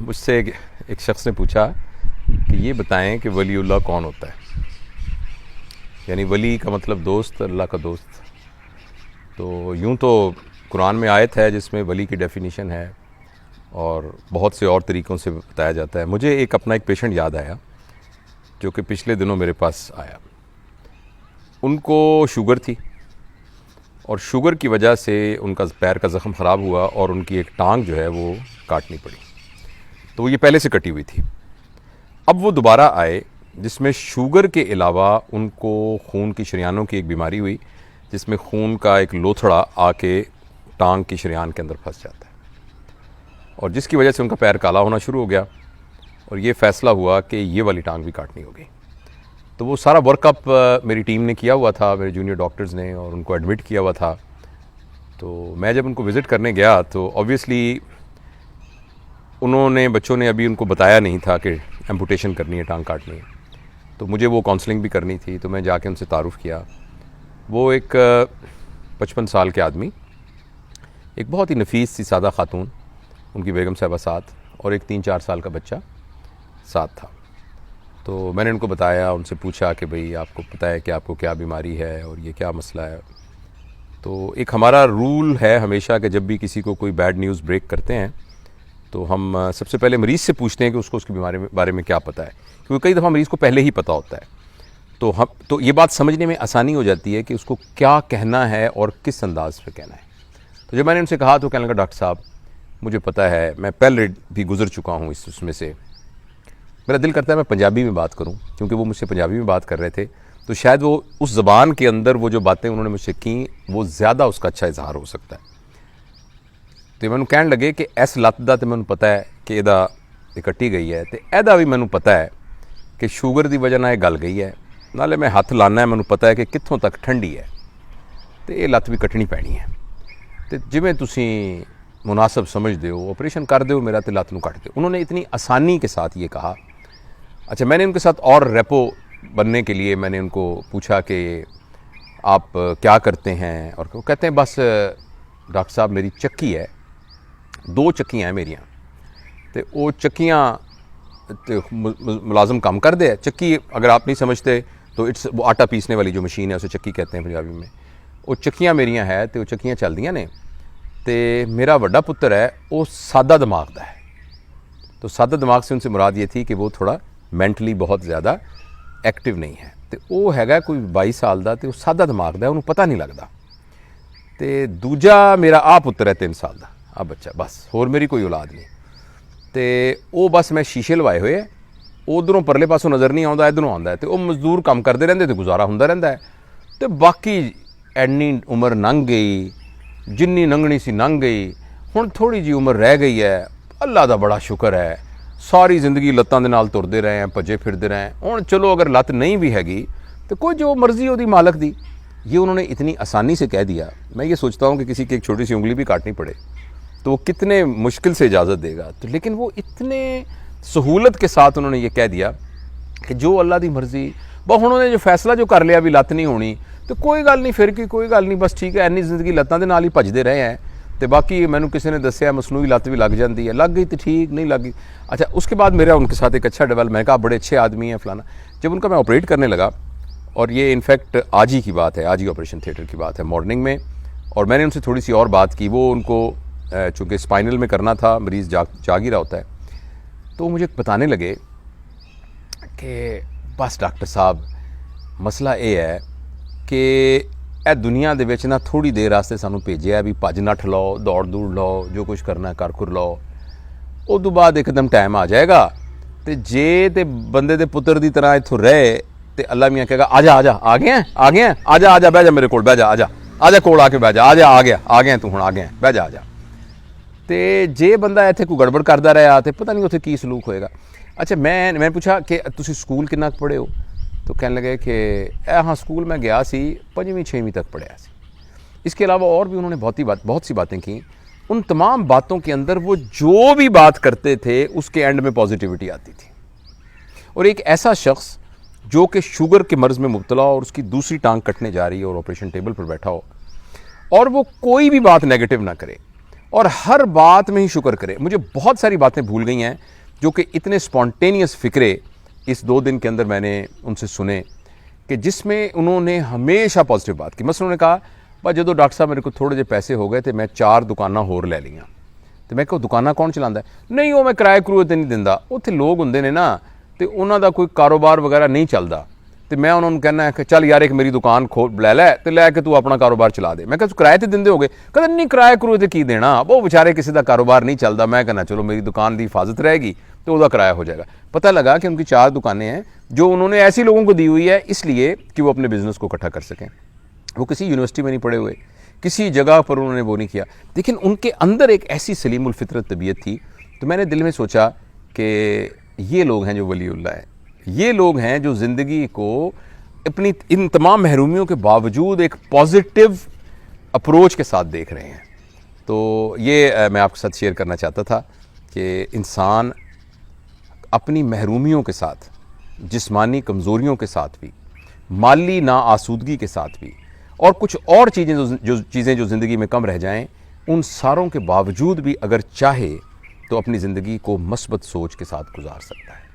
मुझसे एक शख्स ने पूछा कि ये बताएं कि वलीउल्लाह कौन होता है। यानी वली का मतलब दोस्त, अल्लाह का दोस्त। तो यूँ तो कुरान में आयत है जिसमें वली की डेफिनेशन है और बहुत से और तरीक़ों से बताया जाता है। मुझे अपना एक पेशेंट याद आया जो कि पिछले दिनों मेरे पास आया। उनको शुगर थी और शुगर की वजह से उनका पैर का ज़ख़म ख़राब हुआ और उनकी एक टांग जो है वो काटनी पड़ी। तो ये पहले से कटी हुई थी। अब वो दोबारा आए जिसमें शुगर के अलावा उनको खून की शरीयानों की एक बीमारी हुई जिसमें खून का एक लोथड़ा आके टांग की शरीयान के अंदर फंस जाता है और जिसकी वजह से उनका पैर काला होना शुरू हो गया और ये फ़ैसला हुआ कि ये वाली टांग भी काटनी होगी। तो वो सारा वर्कअप मेरी टीम ने किया हुआ था, मेरे जूनियर डॉक्टर्स ने, और उनको एडमिट किया हुआ था। तो मैं जब उनको विज़िट करने गया तो ऑब्वियसली बच्चों ने अभी उनको बताया नहीं था कि एम्पुटेशन करनी है, टांग काटनी है। तो मुझे वो काउंसलिंग भी करनी थी। तो मैं जाके उनसे तारुफ़ किया। वो एक 55 साल के आदमी, एक बहुत ही नफीस सी सादा खातून, उनकी बेगम साहिबा साथ, और एक 3-4 साल का बच्चा साथ था। तो मैंने उनको बताया, उनसे पूछा कि भाई आपको पता है कि आपको क्या बीमारी है और ये क्या मसला है। तो एक हमारा रूल है हमेशा कि जब भी किसी को कोई बैड न्यूज़ ब्रेक करते हैं तो हम सबसे पहले मरीज़ से पूछते हैं कि उसको उसके बारे में क्या पता है, क्योंकि कई दफ़ा मरीज़ को पहले ही पता होता है। तो ये बात समझने में आसानी हो जाती है कि उसको क्या कहना है और किस अंदाज पे कहना है। तो जब मैंने उनसे कहा तो कहने लगा, डॉक्टर साहब मुझे पता है, मैं पहले भी गुजर चुका हूँ उसमें से। मेरा दिल करता है मैं पंजाबी में बात करूँ, क्योंकि वो मुझसे पंजाबी में बात कर रहे थे तो शायद वो उस ज़बान के अंदर वो जो बातें उन्होंने मुझसे की वो ज़्यादा उसका अच्छा इजहार हो सकता है। तो मैंने कहने लगे कि इस लत्त दा तो मैंने पता है कि इहदा कट्टी गई है, तो इहदा भी मैंने पता है कि शुगर की वजह नाल गल गई है, नाले मैं हत्थ लाना है, मैंने पता है कि कित्थों तक ठंडी है, तो ये लत्त भी कट्टनी पैनी है। तो जिवें तुसीं मुनासब समझते हो ऑपरेशन कर दो मेरा, तो लत्त नूं कट दो। उन्होंने इतनी आसानी के साथ ये कहा। अच्छा, मैंने उनके साथ और रेपो बनने के लिए मैंने उनको पूछा कि आप क्या करते हैं, और वो कहते हैं बस डॉक्टर साहब मेरी चक्की है, 2 चक्कियाँ हैं मेरियाँ, तो वो चक्कियाँ तो मुलाजम काम कर दे। चक्की अगर आप नहीं समझते तो वो आटा पीसने वाली जो मशीन है उसे चक्की कहते हैं पंजाबी में। वो चक्कियाँ मेरियाँ है, तो वो चक्कियाँ चलदियाँ ने। तो मेरा वड्डा पुत्र है वो सादा दिमाग का है। तो सादा दिमाग से उनसे मुराद ये थी कि वो थोड़ा मैंटली बहुत ज़्यादा एक्टिव नहीं है। तो वो हैगा कोई 22 साल का, तो वो सादा दिमाग का, उन्होंने पता नहीं लगता। तो दूजा मेरा आ पुत्र है 3 साल का, आ बच्चा, बस होर मेरी कोई औलाद नहीं। तो वो बस मैं शीशे लवाए हुए है, उधरों परले पासों नज़र नहीं आता, इधरों आता है। तो वो मजदूर काम करते रहते, तो गुजारा होंदा रहता है। तो बाकी एनी उम्र लंघ गई, जिन्नी लंघनी सी लंघ गई, हुण थोड़ी जी उम्र रह गई है। अल्लाह का बड़ा शुक्र है, सारी जिंदगी लत्तां दे नाल तुरदे रहे हैं, भजे फिरदे रहे हैं। हुण चलो अगर लत्त नहीं भी हैगी तो कोई जो मर्जी होती मालक दी। ये उन्होंने इतनी आसानी से कह दिया। मैं ये सोचता हूँ कि किसी की एक छोटी सी उंगली भी काटनी पड़े तो वो कितने मुश्किल से इजाज़त देगा। तो लेकिन वो इतने सहूलत के साथ उन्होंने ये कह दिया कि जो अल्लाह की मर्जी, बस उन्होंने जो फैसला जो कर लिया भी लत्त नहीं होनी, तो कोई गल नहीं, फिर की कोई गल नहीं, बस ठीक है, इन्नी जिंदगी लत्तां दे नाल ही भजदे रहे हैं। तो बाकी मैंने किसी ने दसिया मसनूई लत्त भी लग जाती है, लग गई तो ठीक, नहीं लग गई। अच्छा, उसके बाद मेरा उनके साथ एक अच्छा डेवलप, मैं कहा बड़े अच्छे आदमी हैं फलाना। जब उनका मैं ऑपरेट करने लगा, और ये इनफैक्ट आज ही की बात है, आज ही ऑपरेशन थिएटर की बात है, मॉर्निंग में, और मैंने उनसे थोड़ी सी और बात की। वो उनको चूँकि स्पाइनल में करना था, मरीज़ जाग ही रहा होता है, तो मुझे बताने लगे कि बस डॉक्टर साहब मसला ये है कि ए दुनिया दे विच ना थोड़ी देर वास्ते सानू भेजिया भी भज नठ लो, दौड़ दूड़ लो, जो कुछ करना कर खुर लो, उस तो बाद एकदम टाइम आ जाएगा। तो जे तो बंदे दे पुत्र की तरह इत्थों रहे तो अल्लाह मियाँ कहेगा आजा आजा, आ गया आ गया, आजा आजा बह जा मेरे को, बह जा, आजा आजा कोल आके बह जा, आजा आ गया तू, हुण आ गया, बह जा आजा। तो जे बंदा इत्थे कोई गड़बड़ करता रहा तो पता नहीं उत्थे की सलूक होएगा। अच्छा, मैं पूछा कि तुसीं स्कूल कितना पढ़े हो? तो कहने लगे कि हाँ स्कूल मैं गया सी, 5वीं-6वीं तक पढ़ा सी। इसके अलावा और भी उन्होंने बहुत सी बातें की। उन तमाम बातों के अंदर वो जो भी बात करते थे उसके एंड में पॉजिटिविटी आती थी। और एक ऐसा शख्स जो कि शुगर के मर्ज़ में मुब्तला और उसकी दूसरी टांग कटने जा रही है और ऑपरेशन टेबल पर बैठा हो, और वो कोई भी बात नेगेटिव ना करे, और हर बात में ही शुक्र करे। मुझे बहुत सारी बातें भूल गई हैं जो कि इतने स्पॉन्टेनियस फ़िक्रे इस 2 दिन के अंदर मैंने उनसे सुने कि जिसमें उन्होंने हमेशा पॉजिटिव बात की। मसलन उन्होंने कहा भाई जो डॉक्टर साहब मेरे को थोड़े जे पैसे हो गए तो मैं 4 दुकानां होर ले लियां। तो मैं कहा दुकानां कौन चलाता है? नहीं वो मैं किराए करूए तो नहीं दिंदा, उत्थे लोग होंदे ने ना तो उन्हों का कोई कारोबार वगैरह नहीं चलता, तो मैं उन्होंने कहना है कि चल यार एक मेरी दुकान खोल लै तो लैके तू अपना कारोबार चला दे। मैं कहा किराए तो देंदे हो गए? कहते नहीं किराए करूए तो की देना, वो बेचारे किसी का कारोबार नहीं चलता। मैं कहना चलो मेरी दुकान की हिफाजत रहेगी तो वह किराया हो जाएगा। पता लगा कि उनकी 4 दुकानें हैं जो उन्होंने ऐसी लोगों को दी हुई है इसलिए कि वो अपने बिजनेस को इकट्ठा कर सकें। वो किसी यूनिवर्सिटी में नहीं पढ़े हुए, किसी जगह पर उन्होंने वो नहीं किया, लेकिन उनके अंदर एक ऐसी सलीमुल फितरत तबीयत थी। तो मैंने दिल में सोचा कि ये लोग हैं जो वलीउल्लाह है, ये लोग हैं जो ज़िंदगी को अपनी इन तमाम महरूमियों के बावजूद एक पॉजिटिव अप्रोच के साथ देख रहे हैं। तो ये मैं आपके साथ शेयर करना चाहता था कि इंसान अपनी महरूमियों के साथ, जिस्मानी कमज़ोरियों के साथ भी, माली नाआसूदगी के साथ भी, और कुछ और चीज़ें जो ज़िंदगी में कम रह जाएं, उन सारों के बावजूद भी अगर चाहे तो अपनी ज़िंदगी को मस्बत सोच के साथ गुजार सकता है।